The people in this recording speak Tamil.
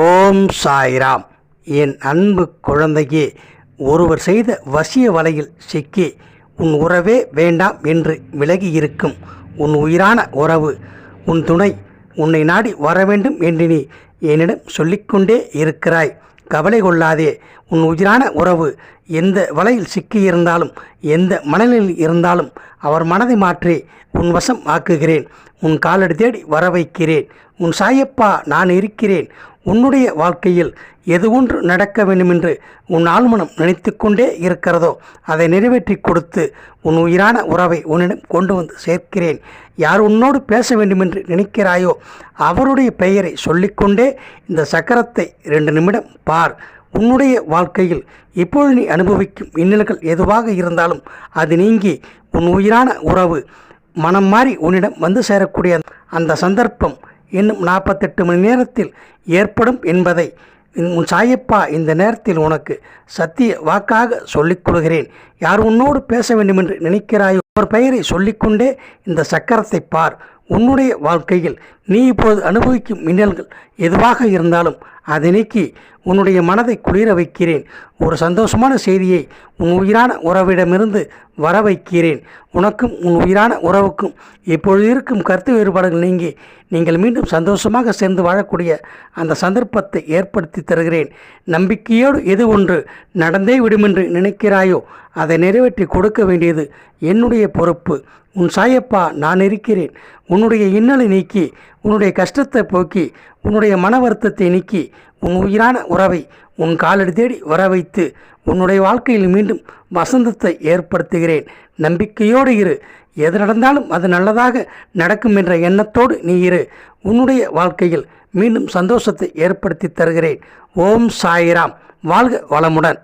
ஓம் சாய்ராம். என் அன்பு குழந்தையே, ஒருவர் செய்த வசிய வலையில் சிக்கி உன் உறவே வேண்டாம் என்று விலகியிருக்கும் உன் உயிரான உறவு, உன் துணை உன்னை நாடி வர வேண்டும் என்று நீ என்னிடம் சொல்லிக்கொண்டே இருக்கிறாய். கவலை கொள்ளாதே. உன் உயிரான உறவு எந்த வலையில் சிக்கியிருந்தாலும், எந்த மனநிலையில் இருந்தாலும் அவர் மனதை மாற்றி உன் வசம் ஆக்குகிறேன். உன் காலடி தேடி வர வைக்கிறேன். உன் சாயப்பா நான் இருக்கிறேன். உன்னுடைய வாழ்க்கையில் எது ஒன்று நடக்க வேண்டுமென்று உன் ஆழ்மனம் நினைத்து கொண்டே இருக்கிறதோ அதை நிறைவேற்றி கொடுத்து உன் உயிரான உறவை உன்னிடம் கொண்டு வந்து சேர்க்கிறேன். யார் உன்னோடு பேச வேண்டுமென்று நினைக்கிறாயோ அவருடைய பெயரை சொல்லிக்கொண்டே இந்த சக்கரத்தை 2 நிமிடம் பார். உன்னுடைய வாழ்க்கையில் இப்பொழுது நீ அனுபவிக்கும் இன்னல்கள் எதுவாக இருந்தாலும் அது நீங்கி உன் உயிரான உறவு மனம் மாறி உன்னிடம் வந்து சேரக்கூடிய அந்த சந்தர்ப்பம் இன்னும் 48 மணி நேரத்தில் ஏற்படும் என்பதை உன் சாயப்பா இந்த நேரத்தில் உனக்கு சத்திய வாக்காக சொல்லிக் கொள்கிறேன். யார் உன்னோடு பேச வேண்டுமென்று நினைக்கிறாயோ அவர் பெயரை சொல்லிக்கொண்டே இந்த சக்கரத்தை பார். உன்னுடைய வாழ்க்கையில் நீ இப்போது அனுபவிக்கும் மின்னல்கள் எதுவாக இருந்தாலும் அதை நீக்கி உன்னுடைய மனதை குளிர வைக்கிறேன். ஒரு சந்தோஷமான செய்தியை உன் உயிரான உறவிடமிருந்து வர வைக்கிறேன். உனக்கும் உன் உயிரான உறவுக்கும் இப்பொழுது இருக்கும் கருத்து வேறுபாடுகள் நீங்கி நீங்கள் மீண்டும் சந்தோஷமாக சேர்ந்து வாழக்கூடிய அந்த சந்தர்ப்பத்தை ஏற்படுத்தி தருகிறேன். நம்பிக்கையோடு எது ஒன்று நடந்தே விடுமென்று நினைக்கிறாயோ அதை நிறைவேற்றி கொடுக்க வேண்டியது என்னுடைய பொறுப்பு. உன் சாயப்பா நான் இருக்கிறேன். உன்னுடைய இன்னலை நீக்கி, உன்னுடைய கஷ்டத்தை போக்கி, உன்னுடைய மன வருத்தத்தை நீக்கி உன் உயிரான உறவை உன் காலடி தேடி வர வைத்து உன்னுடைய வாழ்க்கையில் மீண்டும் வசந்தத்தை ஏற்படுத்துகிறேன். நம்பிக்கையோடு இரு. எது நடந்தாலும் அது நல்லதாக நடக்கும் என்ற எண்ணத்தோடு நீ இரு. உன்னுடைய வாழ்க்கையில் மீண்டும் சந்தோஷத்தை ஏற்படுத்தி தருகிறேன். ஓம் சாய்ராம். வாழ்க வளமுடன்.